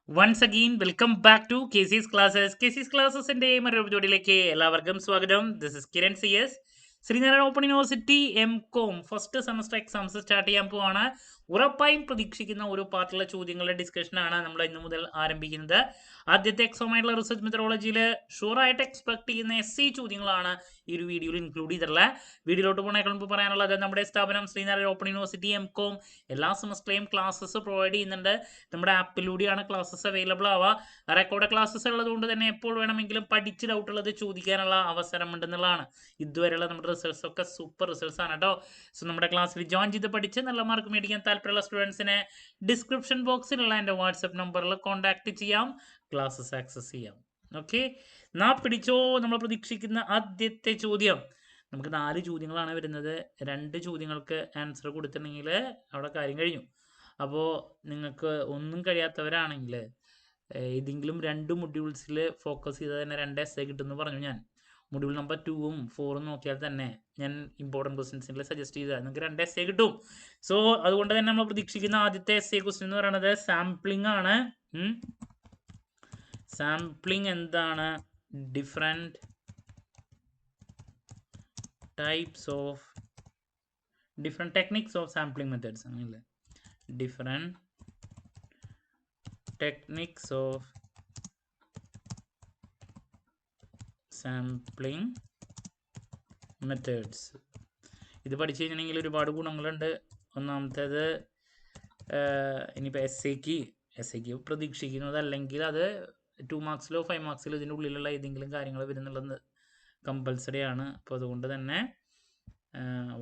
Once again, welcome back to KC's Classes. KC's Classes-ന്റെ മറ്റൊരു എപ്പിസോഡിലേക്ക് എല്ലാവർക്കും സ്വാഗതം. This is Kiran C S. Sreenarayana open university MCom first semester exams start ചെയ്യാൻ പോവാണ്. ഉറപ്പായും പ്രതീക്ഷിക്കുന്ന ഒരു പാർട്ടിലുള്ള ചോദ്യങ്ങളുടെ ഡിസ്കഷനാണ് നമ്മൾ ഇന്നു മുതൽ ആരംഭിക്കുന്നത്. ആദ്യത്തെ എക്സാം ആയിട്ടുള്ള റിസർച്ച് മെത്തഡോളജിയിൽ ഷുവറായിട്ട് എക്സ്പെക്ട് ചെയ്യുന്ന SC ചോദ്യങ്ങളാണ് ഈ ഒരു വീഡിയോയിൽ ഇൻക്ലൂഡ് ചെയ്തിട്ടുള്ളത്. വീഡിയോയിലോട്ട് പോകണേക്കാൾ മുമ്പ് പറയാനുള്ളത് നമ്മുടെ സ്ഥാപനം ശ്രീനാരായണ ഓപ്പൺ യൂണിവേഴ്സിറ്റി എം.കോം എല്ലാ സെമസ്റ്ററിലെയും ക്ലാസ്സസ് പ്രൊവൈഡ് ചെയ്യുന്നുണ്ട്. നമ്മുടെ ആപ്പിലൂടെയാണ് ക്ലാസ്സസ് അവൈലബിൾ ആവുക. റെക്കോർഡ് ക്ലാസ്സസ് ഉള്ളതുകൊണ്ട് തന്നെ എപ്പോൾ വേണമെങ്കിലും പഠിച്ച് ഡൗട്ട് ഉള്ളത് ചോദിക്കാനുള്ള അവസരം ഉണ്ടെന്നുള്ളതാണ്. ഇതുവരെയുള്ള നമ്മുടെ റിസൾട്ട്സ് ഒക്കെ സൂപ്പർ റിസൾട്ട്സ് ആണ് കേട്ടോ. സോ നമ്മുടെ ക്ലാസ്സിൽ ജോയിൻ ചെയ്ത് പഠിച്ച് നല്ല മാർക്ക് മേടിക്കാൻ താല്പര്യമുള്ള സ്റ്റുഡൻസിനെ ഡിസ്ക്രിപ്ഷൻ ബോക്സിലുള്ള എൻ്റെ വാട്സപ്പ് നമ്പറിൽ കോൺടാക്ട് ചെയ്യാം, ക്ലാസ്സസ് ആക്സസ് ചെയ്യാം. ഓക്കെ, പിടിച്ചോ. നമ്മൾ പ്രതീക്ഷിക്കുന്ന ആദ്യത്തെ ചോദ്യം, നമുക്ക് 4 ചോദ്യങ്ങളാണ് വരുന്നത്. 2 ചോദ്യങ്ങൾക്ക് ആൻസർ കൊടുത്തിട്ടുണ്ടെങ്കിൽ അവിടെ കാര്യം കഴിഞ്ഞു. അപ്പോൾ നിങ്ങൾക്ക് ഒന്നും കഴിയാത്തവരാണെങ്കിൽ ഏതെങ്കിലും 2 മൊഡ്യൂൾസിൽ ഫോക്കസ് ചെയ്താൽ തന്നെ 2 essay കിട്ടുമെന്ന് പറഞ്ഞു ഞാൻ. മൊഡ്യൂൾ നമ്പർ 2ഉം 4ഉം നോക്കിയാൽ തന്നെ ഞാൻ ഇമ്പോർട്ടൻറ്റ് ക്വസ്റ്റ്യൻസിൽ സജസ്റ്റ് ചെയ്താൽ നിങ്ങൾക്ക് 2 essay കിട്ടും. സോ അതുകൊണ്ട് തന്നെ നമ്മൾ പ്രതീക്ഷിക്കുന്ന ആദ്യത്തെ essay ക്വസ്റ്റ്യൻ എന്ന് പറയുന്നത് സാമ്പിളിംഗ് ആണ്. സാമ്പിളിംഗ് എന്താണ്? Different types of techniques of sampling methods അങ്ങനെയല്ലേ? different techniques of sampling methods. ഇത് പഠിച്ചു കഴിഞ്ഞിട്ടുണ്ടെങ്കിൽ ഒരുപാട് ഗുണങ്ങളുണ്ട്. ഒന്നാമത്തേത്, ഇനിയിപ്പോൾ എസ്ഐക്ക് പ്രതീക്ഷിക്കുന്നത് അല്ലെങ്കിൽ അത് 2 മാർക്സിലോ 5 മാർക്സിലോ ഇതിൻ്റെ ഉള്ളിലുള്ള ഏതെങ്കിലും കാര്യങ്ങൾ വരുന്നുള്ളത് കമ്പൽസറി ആണ്. അപ്പോൾ അതുകൊണ്ട് തന്നെ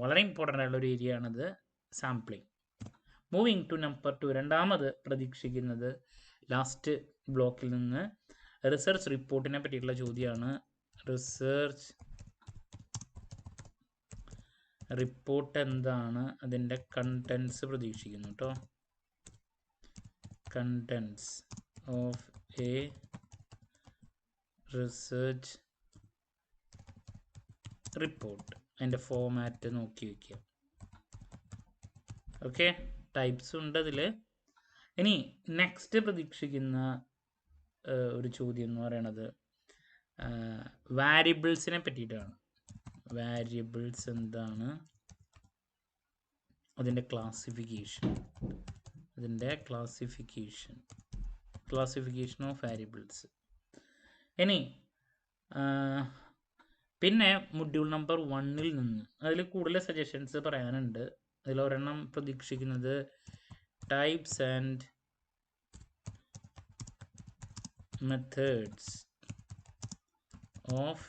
വളരെ ഇമ്പോർട്ടൻ്റ് ആയിട്ടുള്ള ഒരു ഏരിയ ആണിത് സാമ്പിളിംഗ്. മൂവിങ് ടു നമ്പർ 2, രണ്ടാമത് പ്രതീക്ഷിക്കുന്നത് ലാസ്റ്റ് ബ്ലോക്കിൽ നിന്ന് റിസർച്ച് റിപ്പോർട്ടിനെ പറ്റിയിട്ടുള്ള ചോദ്യമാണ്. റിസർച്ച് റിപ്പോർട്ട് എന്താണ്? അതിൻ്റെ കണ്ടൻസ് പ്രതീക്ഷിക്കുന്നു കേട്ടോ. Contents of a research report, അതിൻ്റെ ഫോമാറ്റ് നോക്കി വയ്ക്കുക. ഓക്കെ, ടൈപ്സ് ഉണ്ട് അതിൽ. ഇനി നെക്സ്റ്റ് പ്രതീക്ഷിക്കുന്ന ഒരു ചോദ്യം എന്ന് പറയുന്നത് വാരിയബിൾസിനെ പറ്റിയിട്ടാണ്. വാരിയബിൾസ് എന്താണ്? അതിൻ്റെ ക്ലാസിഫിക്കേഷൻ ഓഫ് വാരിയബിൾസ്. ഇനി പിന്നെ മൊഡ്യൂൾ നമ്പർ 1ൽ നിന്ന് അതിൽ കൂടുതൽ സജഷൻസ് പറയാനുണ്ട്. അതിലൊരെണ്ണം പ്രതീക്ഷിക്കുന്നത് types and methods of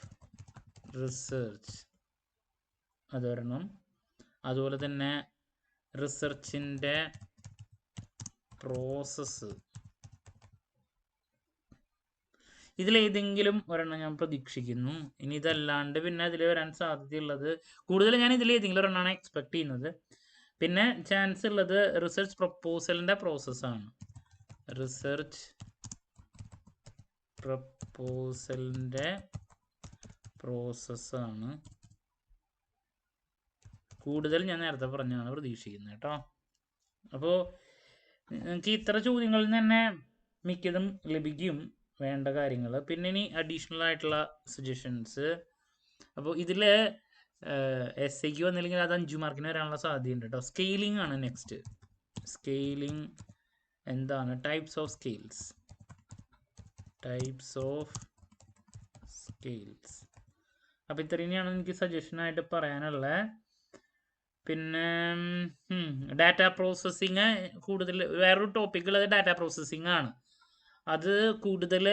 research, അതൊരെണ്ണം. അതുപോലെ തന്നെ റിസർച്ചിൻ്റെ പ്രോസസ്സ്, ഇതിലേതെങ്കിലും ഒരെണ്ണം ഞാൻ പ്രതീക്ഷിക്കുന്നു. ഇനി ഇതല്ലാണ്ട് പിന്നെ അതിൽ വരാൻ സാധ്യതയുള്ളത് കൂടുതൽ ഞാൻ ഇതിലേതെങ്കിലും ഒരെണ്ണമാണ് എക്സ്പെക്ട് ചെയ്യുന്നത്. പിന്നെ ചാൻസ് ഉള്ളത് റിസർച്ച് പ്രപ്പോസലിൻ്റെ പ്രോസസ്സാണ്. റിസർച്ച് പ്രപ്പോസലിൻ്റെ പ്രോസസ്സാണ് കൂടുതൽ ഞാൻ നേരത്തെ പറഞ്ഞാണ് പ്രതീക്ഷിക്കുന്നത് കേട്ടോ. അപ്പോൾ നിങ്ങൾക്ക് ഇത്ര ചോദ്യങ്ങളിൽ നിന്ന് തന്നെ മിക്കതും ലഭിക്കും വേണ്ട കാര്യങ്ങൾ. പിന്നെ ഇനി അഡീഷണൽ ആയിട്ടുള്ള സജഷൻസ്. അപ്പോൾ ഇതിൽ എസ്ഐക്ക് വന്നില്ലെങ്കിൽ അത് 5 മാർക്കിന് വരാനുള്ള സാധ്യതയുണ്ട് കേട്ടോ. സ്കെയിലിംഗ് ആണ് നെക്സ്റ്റ്. സ്കെയിലിംഗ് എന്താണ്? Types of scales. അപ്പോൾ ഇത്രയാണ് എനിക്ക് സജഷനായിട്ട് പറയാനുള്ളത്. പിന്നെ ഡാറ്റ പ്രോസസ്സിങ് കൂടുതൽ, വേറൊരു ടോപ്പിക്കുള്ളത് ഡാറ്റ പ്രോസസ്സിങ് ആണ്. അത് കൂടുതൽ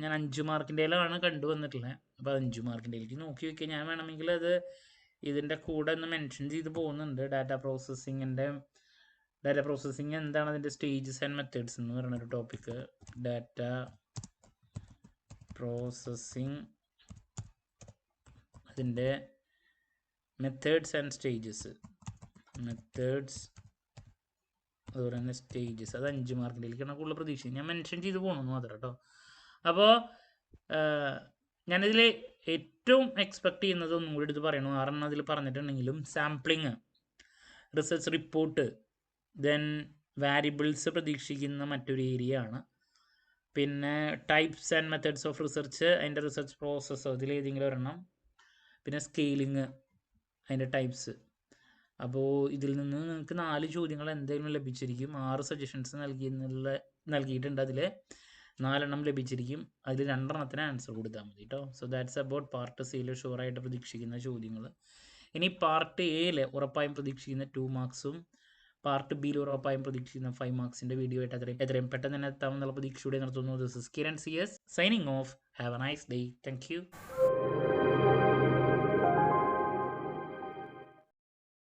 ഞാൻ 5 മാർക്കിൻ്റെയിലാണ് കണ്ടുവന്നിട്ടുള്ളത്. അപ്പോൾ 5 മാർക്കിൻ്റെയിലേക്ക് നോക്കി വയ്ക്കുക. ഞാൻ വേണമെങ്കിൽ അത് ഇതിൻ്റെ കൂടെ ഒന്ന് മെൻഷൻ ചെയ്ത് പോകുന്നുണ്ട്. ഡാറ്റ പ്രോസസ്സിങ് എന്താണ്, അതിൻ്റെ സ്റ്റേജസ് ആൻഡ് മെത്തേഡ്സ് എന്ന് പറയുന്നൊരു ടോപ്പിക്ക്. ഡാറ്റ പ്രോസസ്സിങ്, അതിൻ്റെ മെത്തേഡ്സ് ആൻഡ് സ്റ്റേജസ്, അതുപോലെ തന്നെ സ്റ്റേജസ്. അത് 5 മാർക്കിൻ്റെയിലേക്കാണ് കൂടുതൽ പ്രതീക്ഷ. ഞാൻ മെൻഷൻ ചെയ്ത് പോകണമെന്ന് മാത്രം കേട്ടോ. അപ്പോൾ ഞാനിതിൽ ഏറ്റവും എക്സ്പെക്ട് ചെയ്യുന്നത് ഒന്നും കൂടി എടുത്ത് പറയണു. 6 അതിൽ പറഞ്ഞിട്ടുണ്ടെങ്കിലും sampling, research report, then variables പ്രതീക്ഷിക്കുന്ന മറ്റൊരു ഏരിയ ആണ്. പിന്നെ types and methods of research, അതിൻ്റെ റിസർച്ച് പ്രോസസ്സോ ഇതിലേതെങ്കിലും ഒരെണ്ണം. പിന്നെ സ്കെയിലിങ്, അതിൻ്റെ ടൈപ്സ്. അപ്പോൾ ഇതിൽ നിന്ന് നിങ്ങൾക്ക് 4 ചോദ്യങ്ങൾ എന്തായാലും ലഭിച്ചിരിക്കും. 6 സജഷൻസ് നൽകിയിട്ടുണ്ട്. അതിൽ 4 എണ്ണം ലഭിച്ചിരിക്കും. അതിൽ 2 എണ്ണത്തിന് ആൻസർ കൊടുത്താൽ മതി കേട്ടോ. സോ ദാറ്റ്സ് അബൌട്ട് പാർട്ട് സിയിൽ ഷുവറായിട്ട് പ്രതീക്ഷിക്കുന്ന ചോദ്യങ്ങൾ. ഇനി പാർട്ട് എയിൽ ഉറപ്പായും പ്രതീക്ഷിക്കുന്ന 2 മാർക്സും പാർട്ട് ബിയിൽ ഉറപ്പായും പ്രതീക്ഷിക്കുന്ന 5 മാർക്സിൻ്റെ വീഡിയോ ആയിട്ട് എത്രയും പെട്ടെന്ന് തന്നെ എത്താമെന്നുള്ള പ്രതീക്ഷയോടെ നടത്തുന്നു. This is Kiran CS signing off. Have a nice day. Thank U.